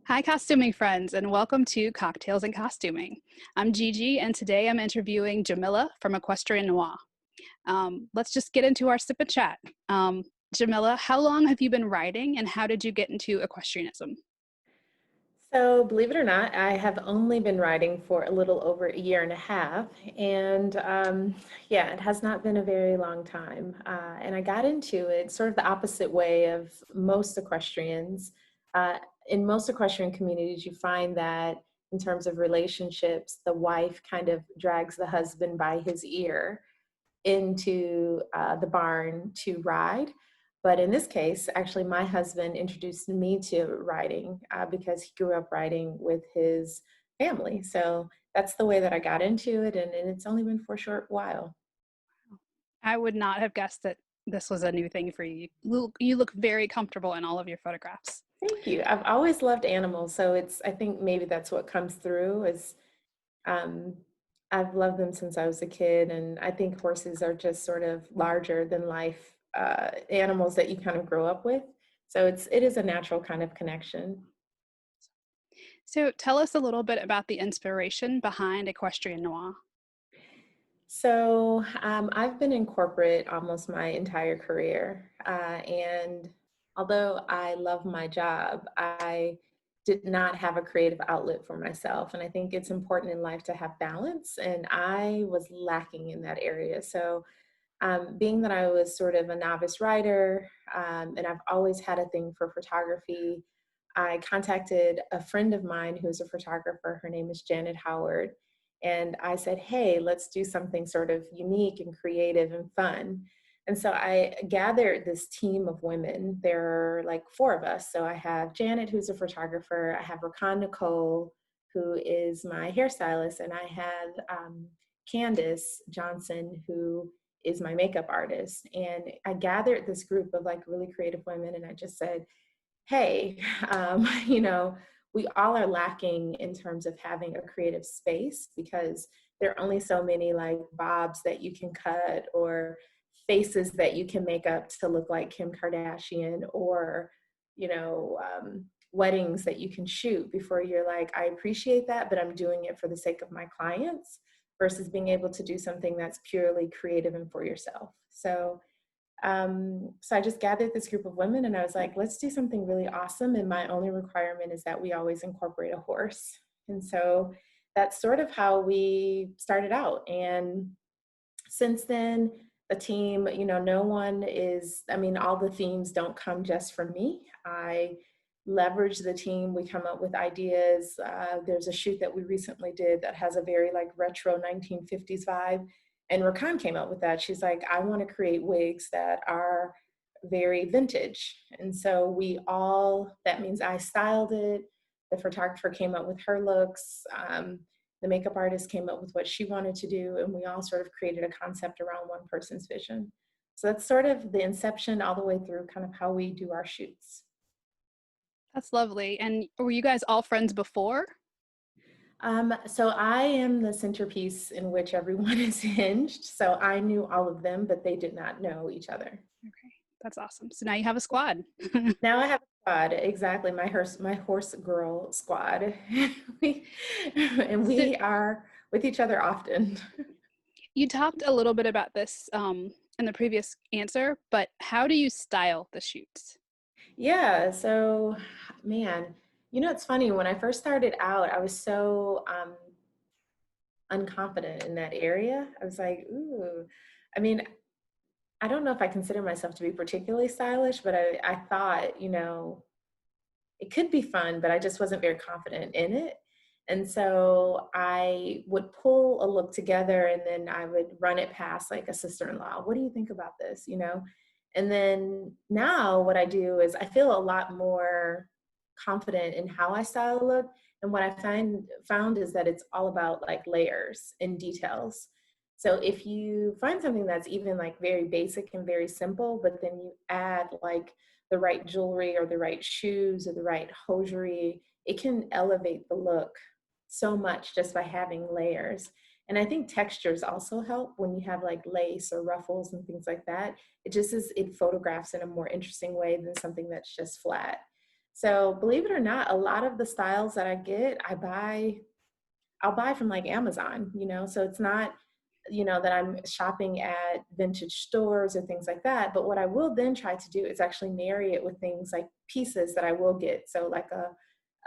Hi, costuming friends, and welcome to Cocktails and Costuming. I'm Gigi, and today I'm interviewing Jamillah from Equestrian Noir. Let's just get into our sip and chat. Jamillah, how long have you been writing, and how did you get into equestrianism? So, believe it or not, I have only been writing for a little over a year and a half. And yeah, it has not been a very long time. And I got into it sort of the opposite way of most equestrians. Uh, in most equestrian communities, you find that in terms of relationships, the wife kind of drags the husband by his ear into the barn to ride. But in this case, actually, my husband introduced me to riding because he grew up riding with his family. So that's the way that I got into it. And it's only been for a short while. I would not have guessed that this was a new thing for you. You look very comfortable in all of your photographs. Thank you. I've always loved animals. So I think maybe that's what comes through is um, I've loved them since I was a kid. And I think horses are just sort of larger than life animals that you kind of grow up with. So it is a natural kind of connection. So tell us a little bit about the inspiration behind Equestrian Noir. So I've been in corporate almost my entire career. And although I love my job, I did not have a creative outlet for myself. And I think it's important in life to have balance. And I was lacking in that area. So being that I was sort of a novice writer, and I've always had a thing for photography, I contacted a friend of mine who's a photographer. Her name is Janet Howard. And I said, hey, let's do something sort of unique and creative and fun. And so I gathered this team of women. There are like four of us. So I have Janet, who's a photographer. I have Raconda Cole, who is my hairstylist. And I have Candace Johnson, who is my makeup artist. And I gathered this group of like really creative women. And I just said, hey, you know, we all are lacking in terms of having a creative space because there are only so many like bobs that you can cut or faces that you can make up to look like Kim Kardashian or, you know, weddings that you can shoot before you're like, I appreciate that, but I'm doing it for the sake of my clients versus being able to do something that's purely creative and for yourself. So I just gathered this group of women and I was like, let's do something really awesome. And my only requirement is that we always incorporate a horse. And so that's sort of how we started out. And since then, the team, you know, no one is, I mean, all the themes don't come just from me. I leverage the team. We come up with ideas. There's a shoot that we recently did that has a very like retro 1950s vibe. And Rakan came up with that. She's like, I want to create wigs that are very vintage. And so that means I styled it. The photographer came up with her looks. The makeup artist came up with what she wanted to do. And we all sort of created a concept around one person's vision. So that's sort of the inception all the way through kind of how we do our shoots. That's lovely. And were you guys all friends before? So I am the centerpiece in which everyone is hinged. So I knew all of them, but they did not know each other. Okay, that's awesome. So now you have a squad. Now I have a squad, exactly, my horse girl squad. we, and So we are with each other often. you talked a little bit about this in the previous answer, but how do you style the shoots? Yeah, so man, you know, it's funny. When I first started out, I was so unconfident in that area. I was like, ooh, I mean, I don't know if I consider myself to be particularly stylish, but I thought, you know, it could be fun, but I just wasn't very confident in it. And so I would pull a look together and then I would run it past like a sister-in-law. What do you think about this? You know? And then now what I do is I feel a lot more confident in how I style a look. And what I found is that it's all about like layers and details. So if you find something that's even like very basic and very simple, but then you add like the right jewelry or the right shoes or the right hosiery, it can elevate the look so much just by having layers. And I think textures also help when you have like lace or ruffles and things like that. It photographs in a more interesting way than something that's just flat. So believe it or not, a lot of the styles that I get, I'll buy from like Amazon, so it's not, that I'm shopping at vintage stores or things like that. But what I will then try to do is actually marry it with things like pieces that I will get. So like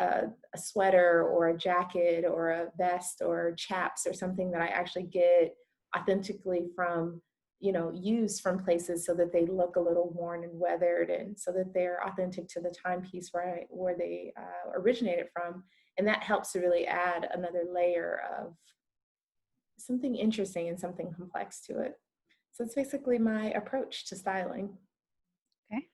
a sweater or a jacket or a vest or chaps or something that I actually get authentically from, used from places so that they look a little worn and weathered and so that they're authentic to the timepiece where they originated from. And that helps to really add another layer of something interesting and something complex to it. So it's basically my approach to styling. Okay.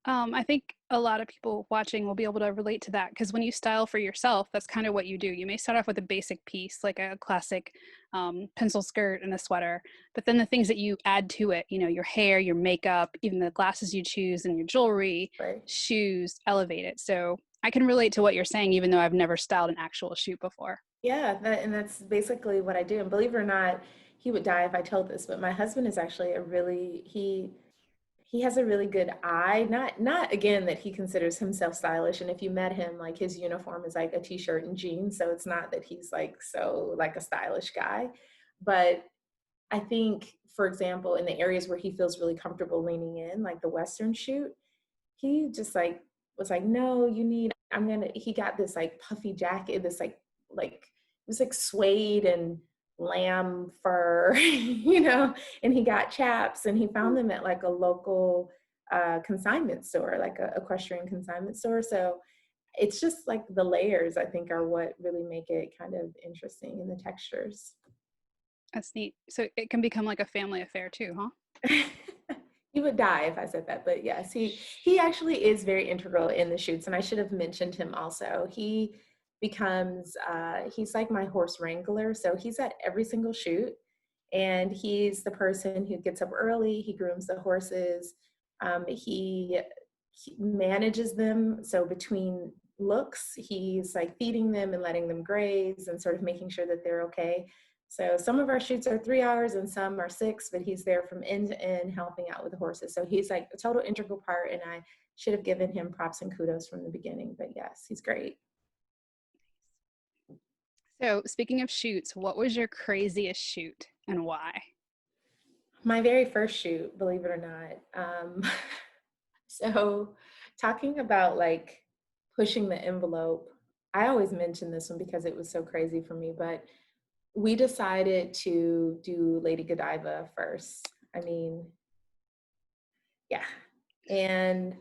I think a lot of people watching will be able to relate to that because when you style for yourself, that's kind of what you do. You may start off with a basic piece, like a classic pencil skirt and a sweater, but then the things that you add to it, your hair, your makeup, even the glasses you choose and your jewelry, Right. shoes, elevate it. So I can relate to what you're saying, even though I've never styled an actual shoot before. Yeah, and that's basically what I do. And believe it or not, he would die if I told this, but my husband is actually he has a really good eye. Not again that he considers himself stylish. And if you met him, like his uniform is like a t-shirt and jeans, so it's not that he's like so like a stylish guy. But I think, for example, in the areas where he feels really comfortable leaning in, like the Western shoot, he just like was like, no, he got this like puffy jacket, this like it was like suede and lamb fur, and he got chaps and he found them at like a local consignment store, like a equestrian consignment store. So it's just like the layers, I think, are what really make it kind of interesting, in the textures. That's neat. So it can become like a family affair too, huh? He would die if I said that, but yes, he actually is very integral in the shoots, and I should have mentioned him also. He's like my horse wrangler, so he's at every single shoot, and he's the person who gets up early. He grooms the horses. He manages them. So between looks, he's like feeding them and letting them graze and sort of making sure that they're okay. So some of our shoots are 3 hours and some are 6, but he's there from end to end helping out with the horses. So he's like a total integral part, and I should have given him props and kudos from the beginning, but yes, he's great. So speaking of shoots, what was your craziest shoot and why? My very first shoot, believe it or not. So talking about like pushing the envelope, I always mention this one because it was so crazy for me, but we decided to do Lady Godiva first. I mean, yeah. And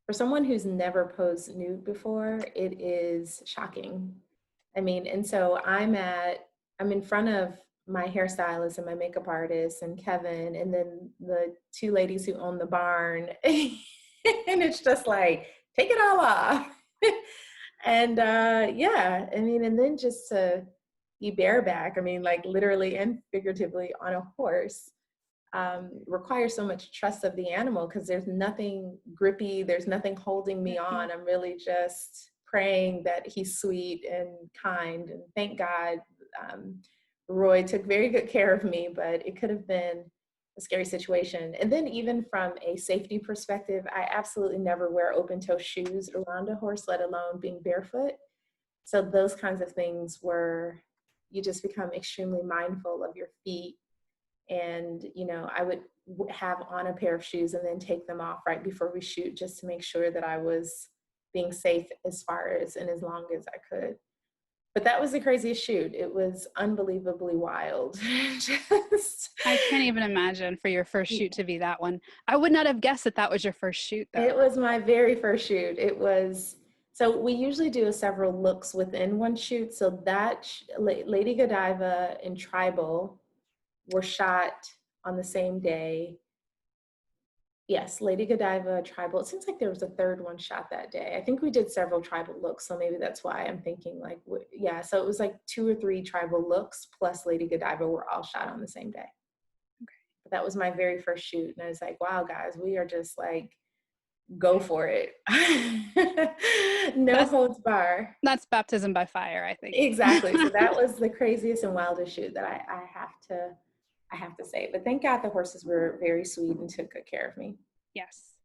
for someone who's never posed nude before, it is shocking. I mean, and so I'm in front of my hairstylist and my makeup artist and Kevin, and then the two ladies who own the barn. And it's just like, take it all off. And yeah, I mean, and then just to be bareback, I mean, like literally and figuratively on a horse, requires so much trust of the animal because there's nothing grippy, there's nothing holding me on. I'm really just praying that he's sweet and kind. And thank God, Roy took very good care of me, but it could have been a scary situation. And then even from a safety perspective, I absolutely never wear open toe shoes around a horse, let alone being barefoot. So those kinds of things where you just become extremely mindful of your feet. And, I would have on a pair of shoes and then take them off right before we shoot just to make sure that I was being safe as far as and as long as I could. But that was the craziest shoot. It was unbelievably wild. Just, I can't even imagine for your first shoot to be that one. I would not have guessed that that was your first shoot though. it was my very first shoot. So we usually do several looks within one shoot. So that Lady Godiva and Tribal were shot on the same day. Yes, Lady Godiva, Tribal. It seems like there was a third one shot that day. I think we did several tribal looks, so maybe that's why I'm thinking like, yeah. So it was like 2 or 3 tribal looks plus Lady Godiva were all shot on the same day. Okay. But that was my very first shoot, and I was like, wow, guys, we are just like, go for it. No holds bar. That's baptism by fire, I think. Exactly. So that was the craziest and wildest shoot that I have to say. But thank God the horses were very sweet and took good care of me. Yes.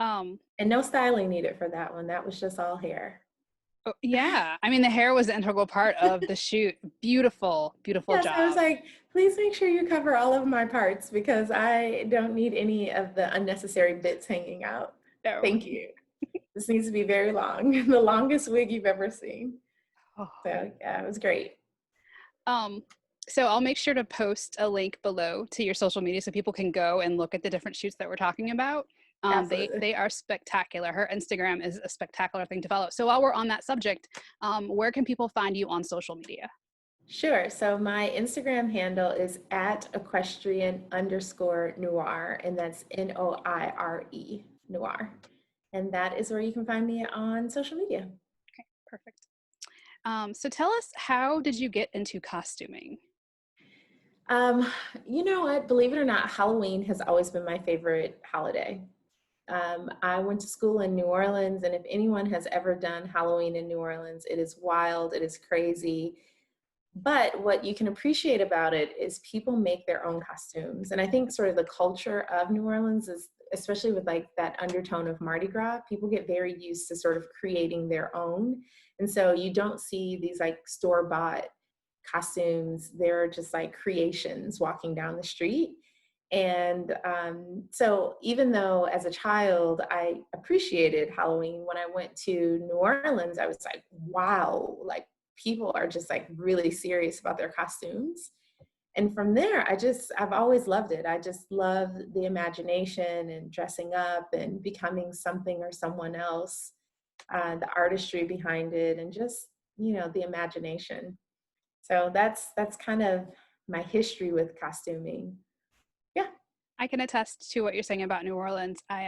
Um, And no styling needed for that one. That was just all hair. oh, yeah, I mean, the hair was an integral part of the shoot. Beautiful, beautiful Yes, I was job. like, please make sure you cover all of my parts because I don't need any of the unnecessary bits hanging out. No. Thank you. This needs to be very long, the longest wig you've ever seen. Oh. So yeah, it was great. Um, so I'll make sure to post a link below to your social media so people can go and look at the different shoots that we're talking about. Absolutely. They are spectacular. Her Instagram is a spectacular thing to follow. So while we're on that subject, where can people find you on social media? Sure. So my Instagram handle is at equestrian_noir, and that's Noire, noir. And that is where you can find me on social media. Okay, perfect. So tell us, how did you get into costuming? Um, you know what? Believe it or not, Halloween has always been my favorite holiday. I went to school in New Orleans, and if anyone has ever done Halloween in New Orleans, it is wild, it is crazy. But what you can appreciate about it is people make their own costumes. And I think sort of the culture of New Orleans is, especially with like that undertone of Mardi Gras, people get very used to sort of creating their own. And so you don't see these like store-bought costumes. They're just like creations walking down the street. And so even though as a child I appreciated Halloween, when I went to New Orleans, I was like, wow, like people are just like really serious about their costumes. And from there, I've always loved it. I just love the imagination and dressing up and becoming something or someone else, the artistry behind it, and just, the imagination. So that's kind of my history with costuming. Yeah. I can attest to what you're saying about New Orleans. I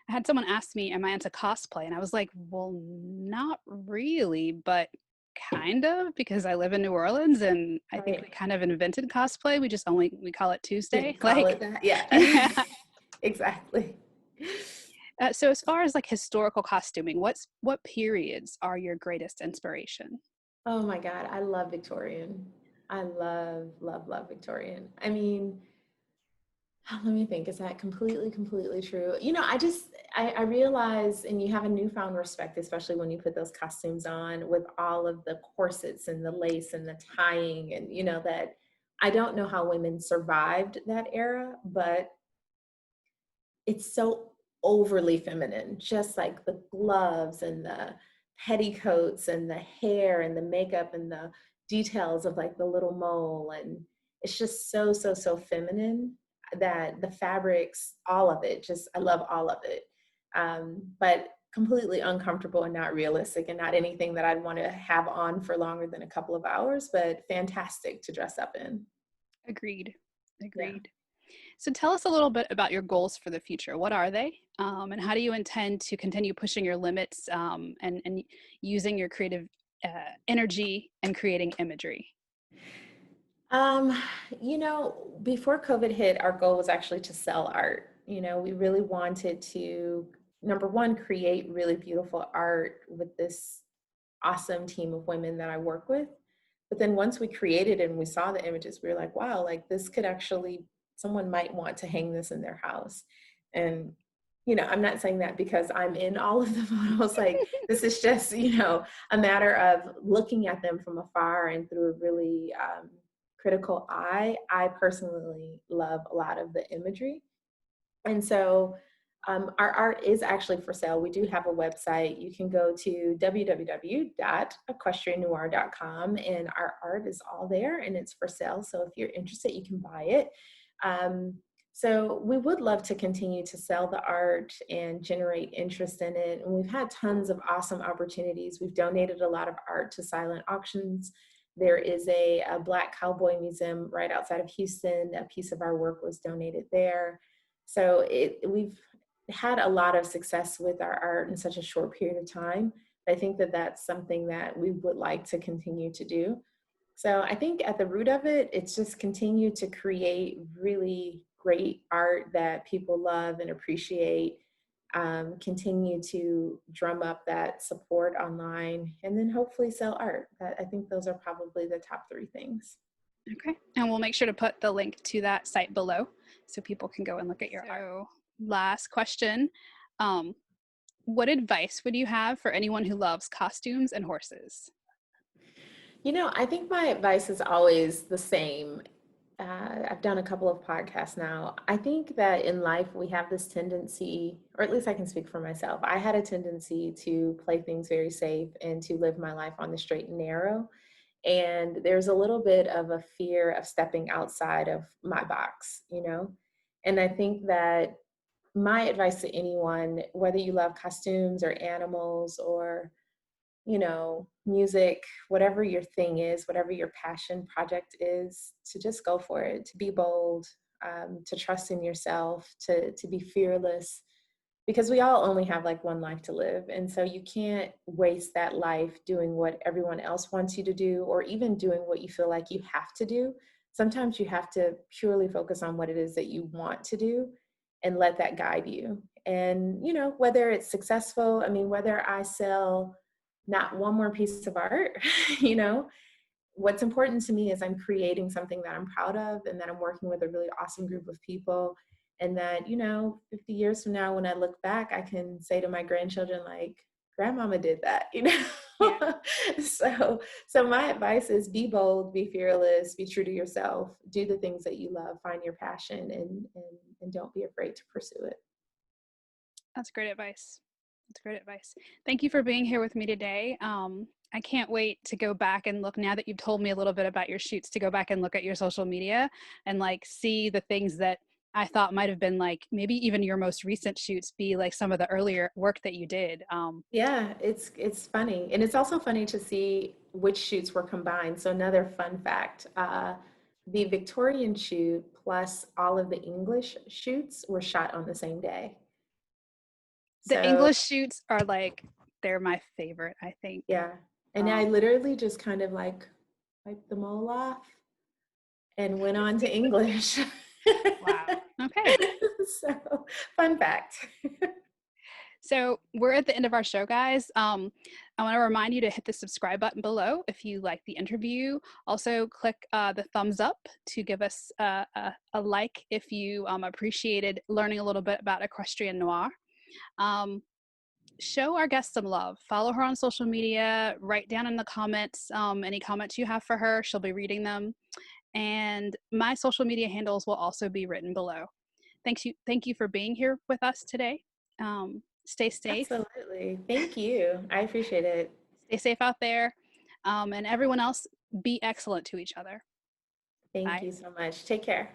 had someone ask me, "Am I into cosplay?" And I was like, "Well, not really, but kind of, because I live in New Orleans, and I think we Right. kind of invented cosplay. We call it Tuesday." Didn't call Like, it that. Yeah. yeah. Exactly. So as far as like historical costuming, what periods are your greatest inspiration? Oh my God, I love Victorian. I love, love, love Victorian. I mean, let me think, is that completely true? I realize, and you have a newfound respect, especially when you put those costumes on with all of the corsets and the lace and the tying, and that I don't know how women survived that era, but it's so overly feminine, just like the gloves and the petticoats and the hair and the makeup and the details of like the little mole. And it's just so, so, so feminine that the fabrics, all of it, just, I love all of it. But completely uncomfortable and not realistic and not anything that I'd want to have on for longer than a couple of hours, but fantastic to dress up in. Agreed. Yeah. Agreed. So tell us a little bit about your goals for the future. What are they? And how do you intend to continue pushing your limits, and using your creative energy and creating imagery? Um, Before COVID hit, our goal was actually to sell art. We really wanted to, number one, create really beautiful art with this awesome team of women that I work with. But then once we created it and we saw the images, we were like, wow, like this could actually, someone might want to hang this in their house. And, I'm not saying that because I'm in all of the photos. Like, this is just, a matter of looking at them from afar and through a really critical eye. I personally love a lot of the imagery. And so our art is actually for sale. We do have a website. You can go to www.equestriannoir.com, and our art is all there and it's for sale. So if you're interested, you can buy it. Um, so we would love to continue to sell the art and generate interest in it. And we've had tons of awesome opportunities. We've donated a lot of art to silent auctions. There is a Black Cowboy Museum right outside of Houston. A piece of our work was donated there. So we've had a lot of success with our art in such a short period of time. I think that that's something that we would like to continue to do. So I think at the root of it, it's just continue to create really great art that people love and appreciate, continue to drum up that support online, and then hopefully sell art. I think those are probably the top three things. Okay. And we'll make sure to put the link to that site below so people can go and look at your art. So, last question. Um, what advice would you have for anyone who loves costumes and horses? I think my advice is always the same. I've done a couple of podcasts now. I think that in life we have this tendency, or at least I can speak for myself, I had a tendency to play things very safe and to live my life on the straight and narrow. And there's a little bit of a fear of stepping outside of my box. And I think that my advice to anyone, whether you love costumes or animals or music, whatever your thing is, whatever your passion project is, to just go for it, to be bold, to trust in yourself, to be fearless, because we all only have like one life to live. And so you can't waste that life doing what everyone else wants you to do, or even doing what you feel like you have to do. Sometimes you have to purely focus on what it is that you want to do and let that guide you. And, whether it's successful, I mean, whether I sell not one more piece of art, you know, what's important to me is I'm creating something that I'm proud of and that I'm working with a really awesome group of people. And that, 50 years from now, when I look back, I can say to my grandchildren, like, grandmama did that. Yeah, So my advice is be bold, be fearless, be true to yourself, do the things that you love, find your passion, and don't be afraid to pursue it. that's great advice. That's great advice. Thank you for being here with me today. I can't wait to go back and look, now that you've told me a little bit about your shoots, to go back and look at your social media and like see the things that I thought might have been like maybe even your most recent shoots be like some of the earlier work that you did. Yeah, it's funny. And it's also funny to see which shoots were combined. So another fun fact, the Victorian shoot plus all of the English shoots were shot on the same day. The So English shoots are like, they're my favorite, I think. yeah. And I Um, literally just kind of like wiped them all off and went on to English. wow. Okay. So fun fact. So we're at the end of our show, guys. I want to remind you to hit the subscribe button below if you like the interview. Also, click the thumbs up to give us a like if you appreciated learning a little bit about Equestrian Noir. Um, show our guest some love. Follow her on social media. Write down in the comments any comments you have for her. She'll be reading them. And my social media handles will also be written below. Thank you for being here with us today. Stay safe. Absolutely. Thank you. I appreciate it. Stay safe out there. And everyone else, be excellent to each other. Thank Bye. you so much. Take care.